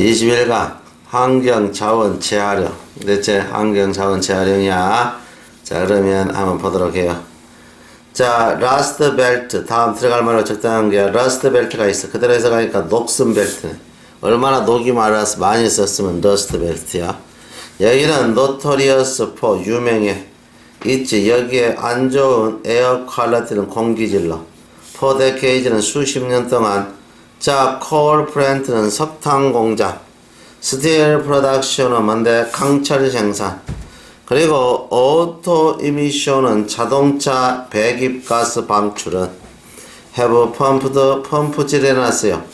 21강 환경자원 재활용. 대체 환경자원 재활용이야. 자, 그러면 한번 보도록 해요. 자, 러스트 벨트. 다음 들어갈 말로 적당한 게 러스트 벨트가 있어. 그대로 해서 가니까 녹슨 벨트네. 얼마나 녹이 많이 썼으면 러스트 벨트야. 여기는 노토리어스 포 유명해. 있지. 여기에 안 좋은 에어 퀄리티는 공기질러. 포데케이지는 수십 년 동안. 자, 콜 플랜트는 석탄 공장. 스틸 프로덕션은 뭔데? 강철 생산. 그리고 오토 이미션은 자동차 배기가스 방출은 have 펌프질 해놨어요.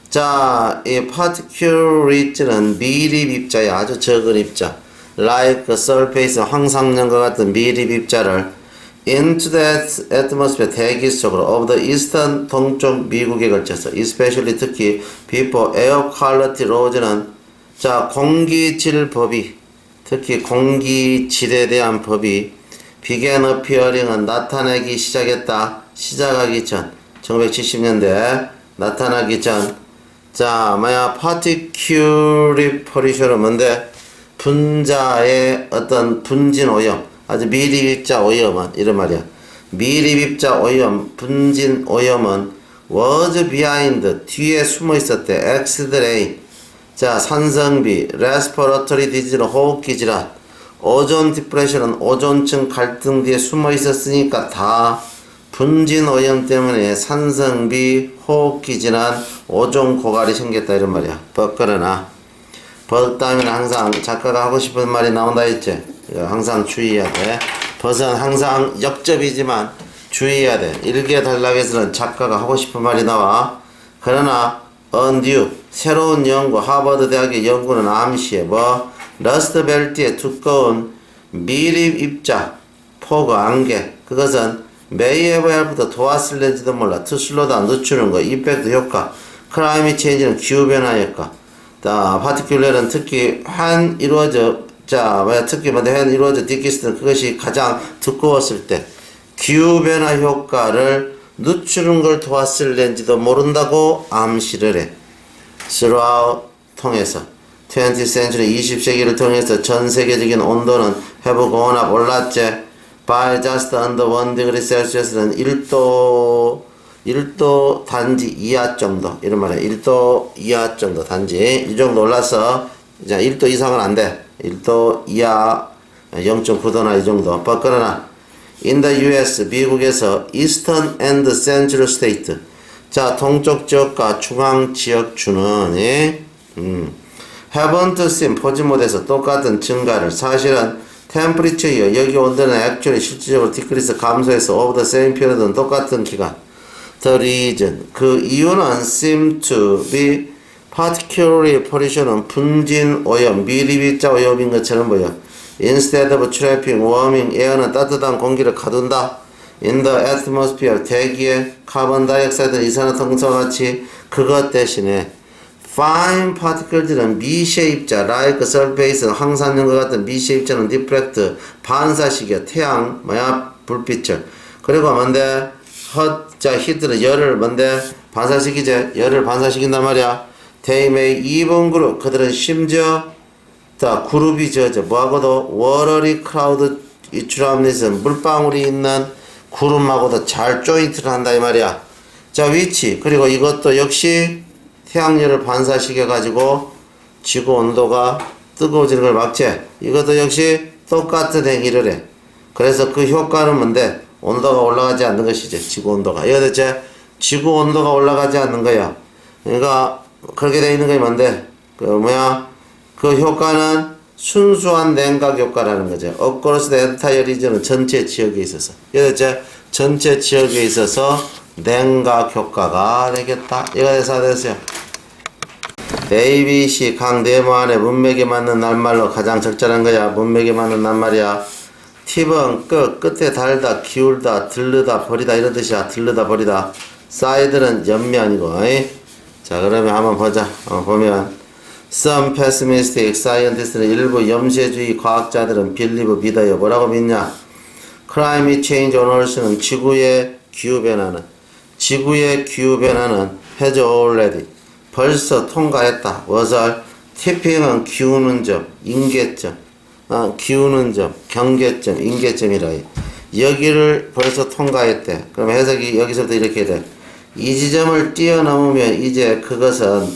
자, 이 particulate는 미립 입자야. 아주 적은 입자. like surface 황상연과 같은 미립 입자를 into that atmosphere 대기 속으로 of the eastern 동쪽 미국에 걸쳐서 especially 특히 before air quality laws는 자 공기질 법이 특히 공기질에 대한 법이 began appearing은 나타나기 시작하기 전 1970년대 나타나기 전 자 뭐야 particulate pollution은 뭔데 분자의 어떤 분진 오염 아주 미립입자 오염은 이런 말이야. 미립입자 오염 분진 오염은 was behind 뒤에 숨어 있었대. 엑스드레인 자 산성비 respiratory disease 호흡기 질환 오존 디프레션은 오존층 갈등 뒤에 숨어 있었으니까 다 분진 오염 때문에 산성비 호흡기 질환 오존 고갈이 생겼다 이런 말이야. 그러나 벗다음에는 항상 작가가 하고 싶은 말이 나온다 했지. 항상 주의해야 돼. 벗은 항상 역접이지만 주의해야 돼. 일개 단락에서는 작가가 하고 싶은 말이 나와. 그러나 언듀 새로운 연구 하버드 대학의 연구는 암시해 러스트 벨트의 두꺼운 미립 입자 포그 안개 그것은 메이에버부터 도왔을는지도 몰라. 투슬로다 늦추는 거 이펙트 효과 클라이밋 체인지는 기후변화 효과 자, 파티큘러는 특히 한 이루어져 디키스는 그것이 가장 두꺼웠을 때 기후변화 효과를 늦추는 걸 도왔을는지도 모른다고 암시를 해. throughout 통해서 20th century 20세기를 통해서 전 세계적인 온도는 have gone up 올랐지. by just under 1 degree Celsius는 1도 단지 이하 정도 이런 말이야. 1도 이하 정도 단지 이 정도 올라서 이제 1도 이상은 안 돼. 1도 이하 0.9도나 이 정도. 그러나 in the US 미국에서 Eastern and Central State 자 동쪽 지역과 중앙 지역 주는 haven't seen 보지 못해서 똑같은 증가를 사실은 temperature요 여기 온도는 actually 실질적으로 decrease 감소해서 over the same period는 똑같은 기간 the reason 그 이유는 seem to be particularly pollution은 분진 오염 미립입자 오염인 것처럼 보여. instead of trapping warming air는 따뜻한 공기를 가둔다. in the atmosphere 대기에 카본 다이옥사이드 이산화탄소와 같이 그것 대신에 fine particles는 미세 입자 like surface 황산연과 같은 미세 입자는 deflect 반사시켜 태양 불빛을 그리고 뭔데 히트는 열을 뭔데 반사시키지 열을 반사시킨단 말이야. they may even group 그들은 심지어 다 그룹이 지어져 뭐하고도 watery cloud 이출함에서 물방울이 있는 구름하고도 잘 조인트를 한다 이 말이야. 자 위치 그리고 이것도 역시 태양열을 반사시켜 가지고 지구 온도가 뜨거워지는 걸 막지. 이것도 역시 똑같은 행위를 해. 그래서 그 효과는 뭔데 온도가 올라가지 않는 것이지. 지구 온도가 이거 대체 지구 온도가 올라가지 않는 거야. 그러니까 그렇게 돼 있는 게 뭔데 그 효과는 순수한 냉각 효과라는 거죠. across the entire region은 전체 지역에 있어서 이거 대체 전체 지역에 있어서 냉각 효과가 되겠다. 이거 됐어요. ABC 각 네모 안에 문맥에 맞는 낱말로 가장 적절한 거야. 문맥에 맞는 낱말이야. 팁은 끝에 달다, 기울다, 들르다, 버리다 이런 뜻이야. 들르다, 버리다. 사이드는 옆면이고. 자 그러면 한번 보자. 보면 Some pessimistic scientists는 일부 염세주의 과학자들은 believe 믿어요. 뭐라고 믿냐? Climate change on Earth는 지구의 기후변화는 has already 벌써 통과했다. 무엇을? 티핑은 기우는 점, 인계점, 기우는 점, 경계점, 인계점이라. 여기를 벌써 통과했대. 그럼 해석이 여기서부터 이렇게 돼. 이 지점을 뛰어넘으면 이제 그것은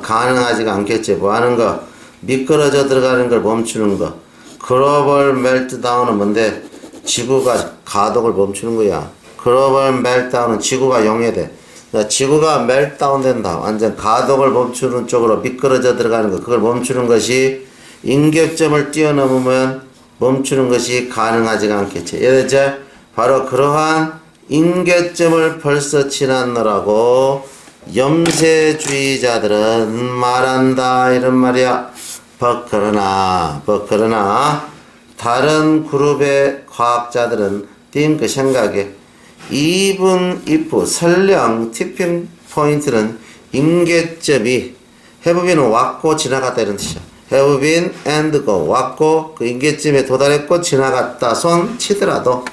가능하지가 않겠지. 뭐 하는 거? 미끄러져 들어가는 걸 멈추는 거. 글로벌 멜트다운은 뭔데? 지구가 가동을 멈추는 거야. 글로벌 멜트다운은 지구가 용해돼. 그러니까 지구가 멜트다운 된다. 완전 가동을 멈추는 쪽으로 미끄러져 들어가는 거. 그걸 멈추는 것이 인격점을 뛰어넘으면 멈추는 것이 가능하지가 않겠지. 예를 들어 바로 그러한 인격점을 벌써 지났노라고 염세주의자들은 말한다. 이런 말이야. 그러나 다른 그룹의 과학자들은 think 생각에 even if 설령 티핑 포인트는 인계점이 have been은 왔고 지나갔다 이런 뜻이야. have been and go 왔고 그 인계점에 도달했고 지나갔다 손 치더라도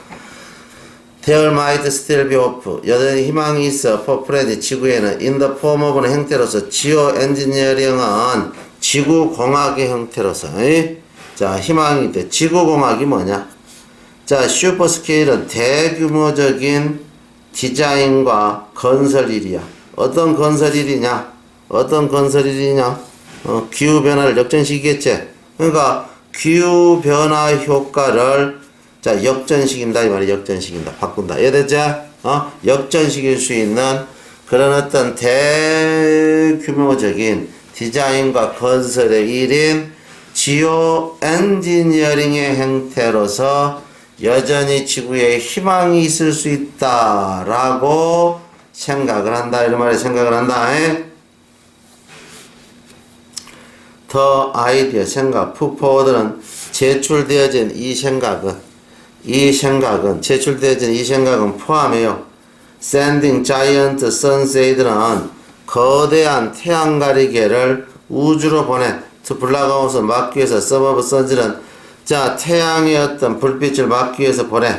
there might still be hope 여전히 희망이 있어 for planet 지구에는 in the form of는 형태로서 지오엔지니어링은 지구공학의 형태로서 자 희망이 돼. 지구공학이 뭐냐? 자 슈퍼스케일은 대규모적인 디자인과 건설일이야. 어떤 건설일이냐? 기후변화를 역전시키겠지. 그러니까 기후변화 효과를 자 역전시킨다 이 말이야. 역전시킨다. 바꾼다. 이해됐죠? 역전시킬 수 있는 그런 어떤 대규모적인 디자인과 건설의 일인 지오 엔지니어링의 형태로서 여전히 지구에 희망이 있을 수 있다라고 생각을 한다. 이런 말에 생각을 한다. 더 아이디어 생각 푸포워드는 제출되어진 이 생각은 포함해요. Sending Giant Sunsaid는 거대한 태양가리개를 우주로 보내 to block out 막기 위해서 some of sun은 자 태양의 어떤 불빛을 막기 위해서 보내.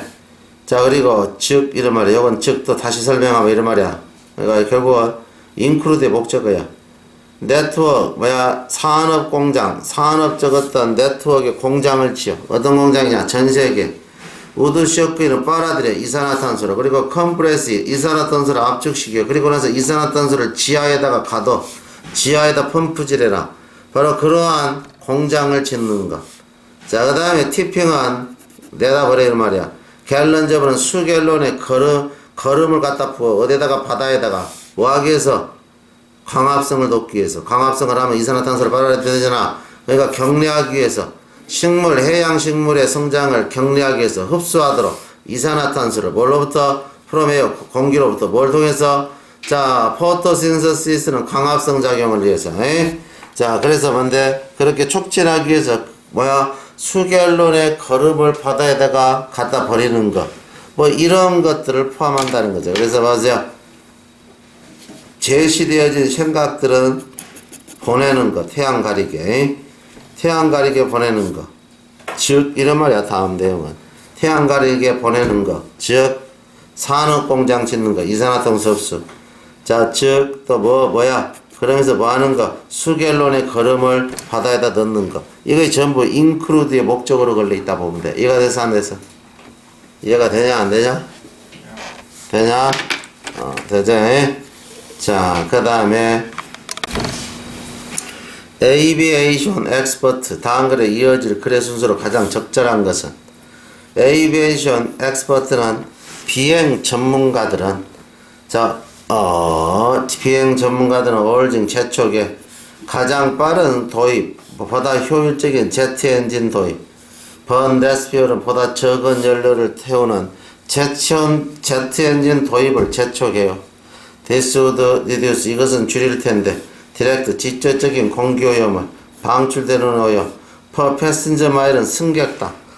자 그리고 즉 이런 말이야. 이건 즉 또 다시 설명하면 이런 말이야. 그러니까 결국은 include의 목적어야. 네트워크 뭐야 산업공장 산업적 어떤 네트워크의 공장을 지어. 어떤 공장이냐 전세계 우드쇼크는 빨아들여 이산화탄소를 그리고 컴프레스 이산화탄소를 압축시켜 그리고 나서 이산화탄소를 지하에다가 가둬 지하에다 펌프질해라. 바로 그러한 공장을 짓는 것. 자 그 다음에 티핑은 내다버려 이런 말이야. 갤런 접은 수갤론의 거름을 갖다 부어 어디다가 바다에다가 뭐하기 위해서 광합성을 돕기 위해서. 광합성을 하면 이산화탄소를 빨아들여야 되잖아. 그러니까 격리하기 위해서 식물 해양 식물의 성장을 격리하기 위해서 흡수하도록 이산화탄소를 뭘로부터 프로메어 공기로부터 뭘 통해서 자 포토신서시스는 광합성 작용을 위해서. 자 그래서 뭔데 그렇게 촉진하기 위해서 뭐야 수갤론의 거름을 바다에다가 갖다 버리는 것 뭐 이런 것들을 포함한다는 거죠. 그래서 맞아요. 제시되어진 생각들은 보내는 것 태양 가리개 보내는 것 즉 이런 말이야. 다음 내용은 태양 가리개 보내는 것 즉 산업공장 짓는 것 이산화탄소 흡수 자 즉 또 뭐야 그러면서 뭐 하는 거 수갤론의 거름을 바다에다 넣는 거 이거 전부 include의 목적으로 걸려 있다 보면 돼. 이해가 돼서 안 돼서? 이해가 되냐 안 되냐? 되냐? 되죠? 자 그 다음에 에이비에이션 엑스퍼트 다음 글에 이어질 글의 순서로 가장 적절한 것은 에이비에이션 엑스퍼트는 비행 전문가들은 비행 전문가들은 올증 제촉에 가장 빠른 도입 보다 효율적인 제트 엔진 도입 번데스피어는 보다 적은 연료를 태우는 제트 엔진 도입을 재촉해요. This would reduce 이것은 줄일 텐데 디렉트 직접적인 공기오염을 방출되는 오염 per passenger mile은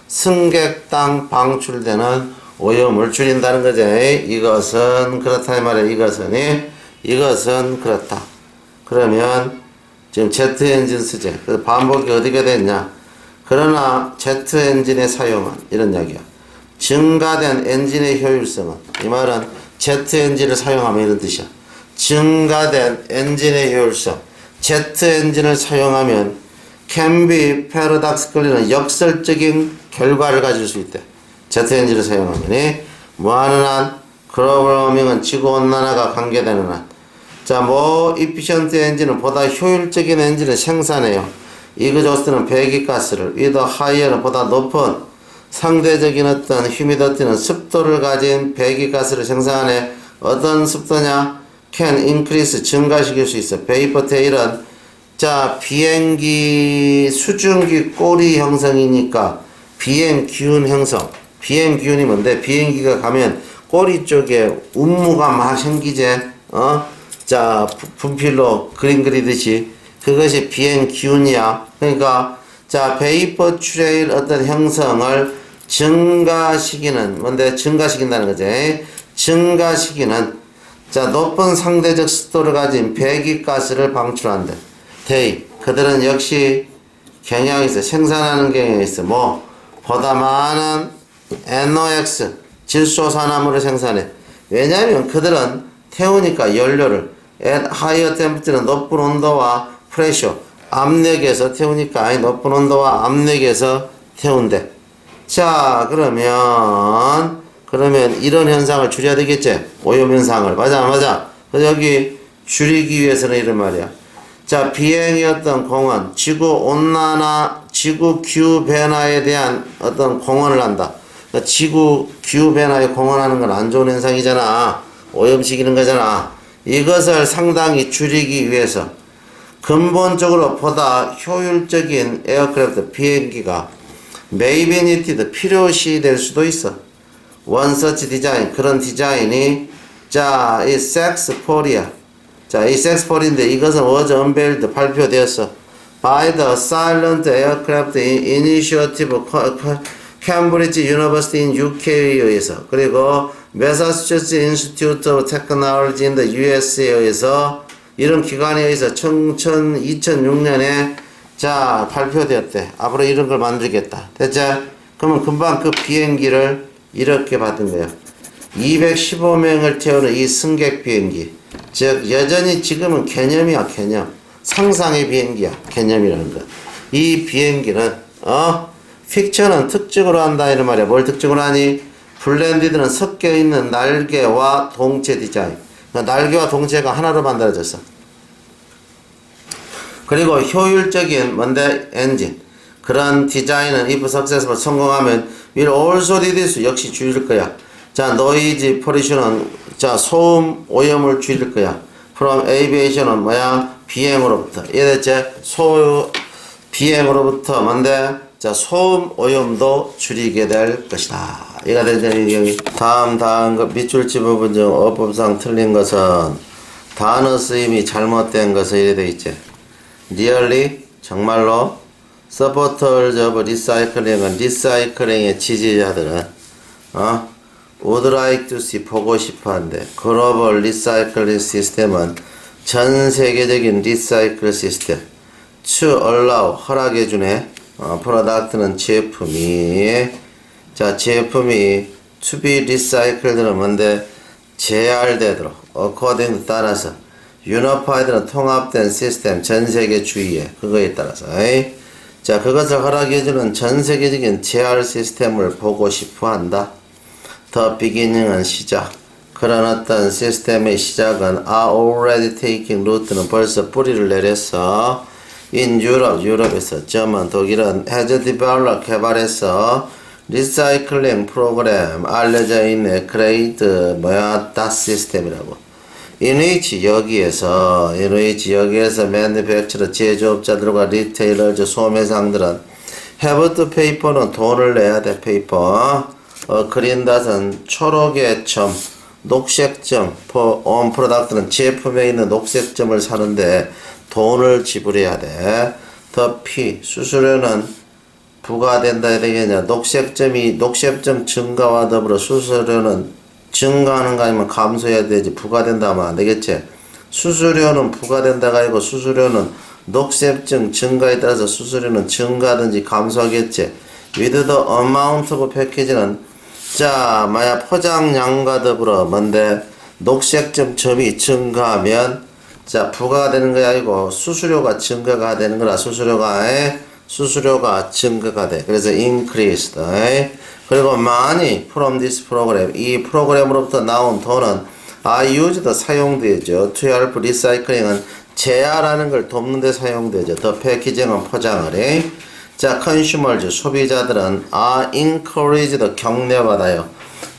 승객당 방출되는 오염을 줄인다는 거죠. 이것은 그렇다 이 말이에요. 이것은 그렇다. 그러면 지금 제트 엔진 쓰재. 그래서 반복이 어디게 됐냐? 그러나 제트 엔진의 사용은 이런 이야기야. 증가된 엔진의 효율성은 이 말은 제트 엔진을 사용하면 이런 뜻이야. 증가된 엔진의 효율성 제트 엔진을 사용하면 can be paradoxically는 역설적인 결과를 가질 수 있대. 제트 엔진을 사용하면 뭐하는 한 글로벌 워밍은 지구온난화가 관계되는 한. 자, efficient 엔진은 보다 효율적인 엔진을 생산해요. 이그조스트는 배기가스를, with higher는 보다 높은 상대적인 어떤 휴미더티는 습도를 가진 배기가스를 생산해. 어떤 습도냐? can increase 증가시킬 수 있어. vapor tail은 자 비행기 수증기 꼬리 형성이니까 비행기운 형성. 비행기운이 뭔데? 비행기가 가면 꼬리 쪽에 운무가 막 생기제. 자 분필로 그림 그리듯이 그것이 비행기운이야. 그러니까 자 베이퍼 트레일 어떤 형성을 증가시키는 뭔데? 증가시킨다는 거지. 증가시키는 자 높은 상대적 습도를 가진 배기가스를 방출한다. 그들은 역시 경향이 있어. 생산하는 경향이 있어. 뭐 보다 많은 NOx 질소산화물을 생산해. 왜냐하면 그들은 태우니까 연료를 at higher temperature는 높은 온도와 pressure 압력에서 태우니까 높은 온도와 압력에서 태운대. 자 그러면 이런 현상을 줄여야 되겠지. 오염 현상을. 맞아. 그래서 여기 줄이기 위해서는 이런 말이야. 자 비행의 어떤 공헌, 지구 온난화, 지구 기후 변화에 대한 어떤 공헌을 한다. 그러니까 지구 기후 변화에 공헌하는 건 안 좋은 현상이잖아. 오염시키는 거잖아. 이것을 상당히 줄이기 위해서 근본적으로 보다 효율적인 에어크래프트 비행기가 may be needed 필요시 될 수도 있어. one such design 그런 디자인이 자 이 섹스폴이야. 자 이 섹스폴인데 이것은 was unveiled 발표되었어. by the Silent Aircraft Initiative Cambridge University in UK에 의해서 그리고 Massachusetts Institute of Technology in the USA에 의해서 이런 기관에 의해서 2006년에 자 발표되었대. 앞으로 이런 걸 만들겠다. 됐지? 그러면 금방 그 비행기를 이렇게 받은 거예요. 215명을 태우는 이 승객 비행기. 즉 여전히 지금은 개념이야. 개념. 상상의 비행기야. 개념이라는 거. 이 비행기는 픽션은 특징으로 한다 이런 말이야. 뭘 특징으로 하니? 블렌디드는 섞여있는 날개와 동체 디자인. 그러니까 날개와 동체가 하나로 만들어졌어. 그리고 효율적인 뭔데? 엔진. 그런 디자인은 if successful 성공하면 will also reduce 역시 줄일 거야. 자 noise pollution은 자 소음 오염을 줄일 거야. from aviation은 뭐야? 비행으로부터. 이해됐지? 비행으로부터 뭔데? 자 소음 오염도 줄이게 될 것이다. 이해가 되죠? 여기 다음 그 밑줄치 부분 중 어법상 틀린 것은 단어 쓰임이 잘못된 것은 이래 돼 있지. really 정말로 supporters of recycling은 리사이클링의 지지자들은 would like to see 보고 싶어 한데 글로벌 리사이클링 시스템은 전 세계적인 리사이클 시스템 to allow 허락해주네. 프로덕트는 제품이 to be recycled는 뭔데? 재활되도록 according 따라서 unified는 통합된 시스템 전세계 주의에 그거에 따라서 자 그것을 허락해주는 전세계적인 재활 시스템을 보고 싶어 한다. The beginning은 시작. 그런 어떤 시스템의 시작은 are already taking root는 벌써 뿌리를 내렸어. in Europe, 유럽에서 German, 독일은 has developed 개발해서 리사이클링 프로그램 알려져 있는 great dot 시스템이라고. in which 여기에서 manufacturer 제조업자들과 리테일러 소매상들은 have to pay는 돈을 내야 돼. 페이퍼. 그린 닷은 초록의 점, 녹색점, on product는 제품에 있는 녹색점을 사는데 돈을 지불해야 돼. 더 P 수수료는 부과된다 해야 되겠냐. 녹색점 증가와 더불어 수수료는 증가하는 거 아니면 감소해야 되지. 부과된다 하면 안 되겠지. 수수료는 부과된다가 아니고 수수료는 녹색점 증가에 따라서 수수료는 증가하든지 감소하겠지. with the amount of package는 자 포장량과 더불어 뭔데 녹색점 점이 증가하면 자, 부과가 되는 게 아니고 수수료가 증가가 되는 거라 수수료가 증가가 돼. 그래서 increased. 그리고 money from this program. 이 프로그램으로부터 나온 돈은 are used 사용되죠. to help recycling은 재활하는 걸 돕는 데 사용되죠. 더 패키징은 포장을 해. 자, consumers 소비자들은 are encouraged 격려받아요.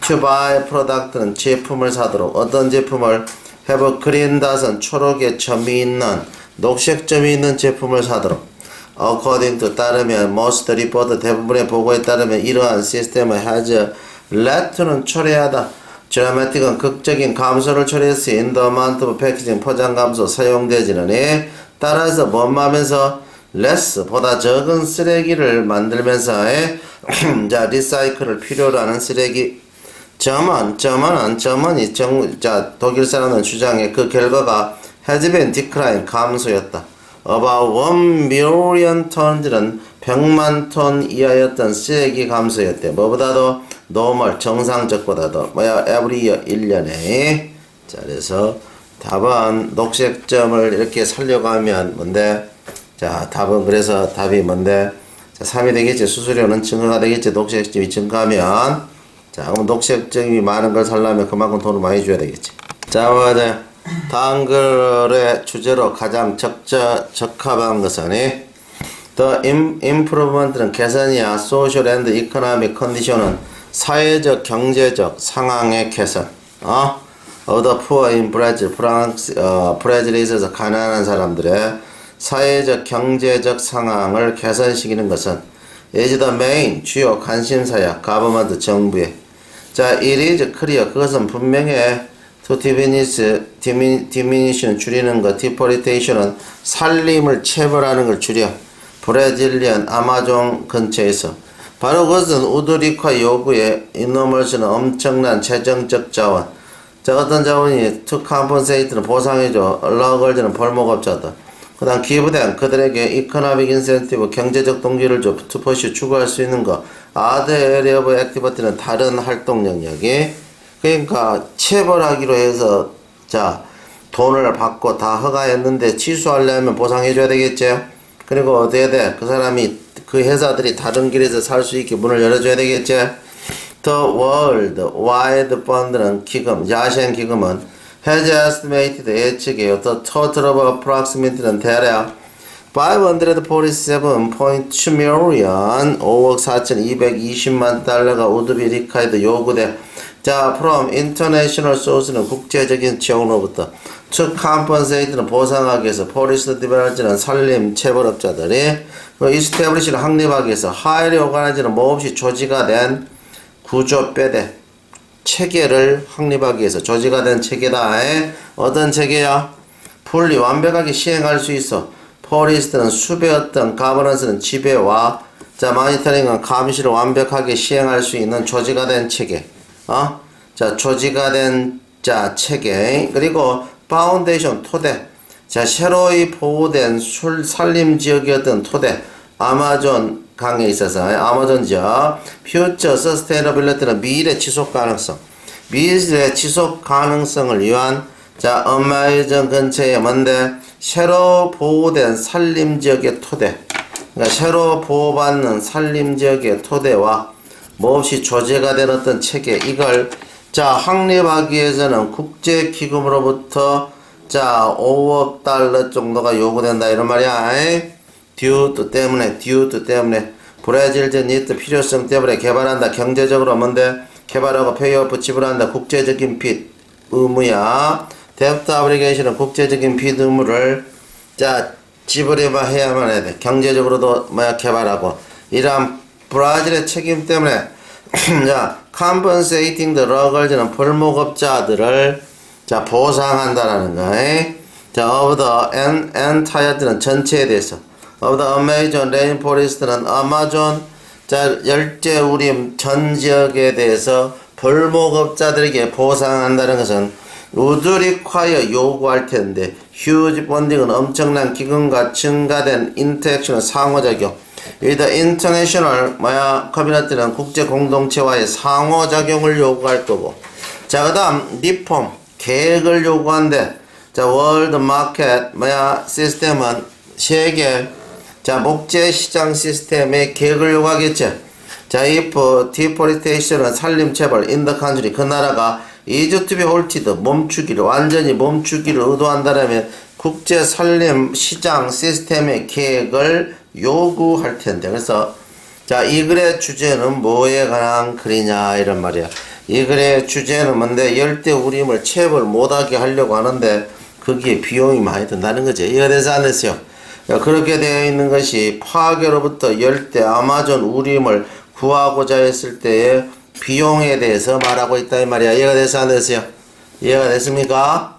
to buy product는 제품을 사도록. 어떤 제품을 have green dot은 초록의 점이 있는 녹색 점이 있는 제품을 사도록. according to 따르면 most report 대부분의 보고에 따르면 이러한 시스템을 has led to는 초래하다. dramatic은 극적인 감소를 초래했어. in the amount of packaging 포장 감소 사용되지는 해. 따라서 뭐하면서 less 보다 적은 쓰레기를 만들면서 자 리사이클을 필요로 하는 쓰레기. 점은 자 독일 사람은 주장해 그 결과가 has been decline 감소였다. about 1 million ton들은 100만 톤 이하였던 쓰레기 감소였대. 뭐보다도 normal 정상적보다도 every year 1년에. 자 그래서 답은 녹색점을 이렇게 살려고 하면 뭔데? 자 답은 그래서 답이 뭔데? 자 3이 되겠지. 수수료는 증가가 되겠지. 녹색점이 증가하면. 자, 그럼 녹색점이 많은 걸 살려면 그만큼 돈을 많이 줘야 되겠지. 자, 뭐야, 다음 글의 주제로 가장 적합한 것은 The improvement는 개선이야. Social and economic condition은 사회적, 경제적 상황의 개선. Of the poor in Brazil. 브라질에 있어서 가난한 사람들의 사회적, 경제적 상황을 개선시키는 것은 is the main 주요 관심사야. government 정부의. 자, it is clear 그것은 분명해. to diminish는 줄이는 것, deportation은 살림을 체벌하는 걸 줄여. 브라질리안 아마존 근처에서 바로 그것은 우드리카 요구에 enormous는 엄청난 재정적 자원. 자, 어떤 자원이 to compensate는 보상해줘. allow 벌목업자다. 그 다음 기부된 그들에게 economic incentive 경제적 동기를 줘. to pursue 추구할 수 있는 거. other area of activity는 다른 활동 영역이. 그러니까 체벌하기로 해서 자 돈을 받고 다 허가했는데 취소하려면 보상해줘야 되겠죠. 그리고 어떻게 돼? 그 사람이 그 회사들이 다른 길에서 살 수 있게 문을 열어줘야 되겠죠. The World Wide Fund는 기금, 야생 기금은 has estimated 예측해요. The total of approximate는 대략 547.2 million 5억 4,220만 달러가 우드비 리카에도 요구돼. 자, from international source는 국제적인 지원으로부터 to compensate는 보상하기 위해서 forest developer는 산림 체벌업자들이 establish는 확립하기 위해서 highly organized는 몹시 조직화 된 구조 빼대 체계를 확립하기 위해서 조직화 된 체계다. 어떤 체계야? fully 완벽하게 시행할 수 있어. forest는 숲의 어떤 governance는 지배와 자 모니터링은 감시를 완벽하게 시행할 수 있는 조직화 된 체계. 자 조직화 된 자 체계. 그리고 파운데이션 토대. 자 새로이 보호된 산림 지역이었던 토대. 아마존 강에 있어서 아마존 지역. 퓨처 서스테이너빌리티는 미래 지속 가능성. 미래 지속 가능성을 위한 자 아마존 근처에 뭔데? 새로 보호된 산림지역의 토대. 그러니까 새로 보호받는 산림지역의 토대와 몹시 조제가 된 어떤 체계. 이걸 자 확립하기 위해서는 국제기금으로부터 자 5억 달러 정도가 요구된다 이런 말이야. due 때문에 브라질전 니트 필요성 때문에 개발한다. 경제적으로 뭔데? 개발하고 페이오프 지불한다. 국제적인 빚 의무야. 데프트 아브리게이션은 국제적인 빚 의무를 자 지불해야만 해야 돼. 경제적으로도 개발하고 이러한 브라질의 책임 때문에 자 compensating the locals는 벌목업자들을 자 보상한다라는 거. 자 of the entire는 전체에 대해서 of the Amazon rainforest는 아마존 자 열대우림 전 지역에 대해서 벌목업자들에게 보상한다는 것은 우드리콰이어 요구할 텐데 휴지 펀딩은 엄청난 기금과 증가된 인터액션은 상호작용. 여기다 인터내셔널 커뮤니티는 국제 공동체와의 상호작용을 요구할 거고. 자 그다음 리폼 계획을 요구한대. 자 자, 월드 마켓 뭐야? 시스템은 세계 자, 목재 시장 시스템의 계획을 요구하겠죠. 자, if deforestation은 산림 채벌 in the country 그 나라가 is to be halted 멈추기를 완전히 멈추기를 의도한다면 국제 산림 시장 시스템의 계획을 요구할 텐데 그래서 자, 이 글의 주제는 뭐에 관한 글이냐 이런 말이야. 이 글의 주제는 뭔데 열대 우림을 체벌 못하게 하려고 하는데 거기에 비용이 많이 든다는 거지. 이거 돼서 안 됐어요. 그렇게 되어 있는 것이 파괴로부터 열대 아마존 우림을 구하고자 했을 때의 비용에 대해서 말하고 있다 이 말이야. 이해가 돼서 안 됐어요? 이해가 됐습니까?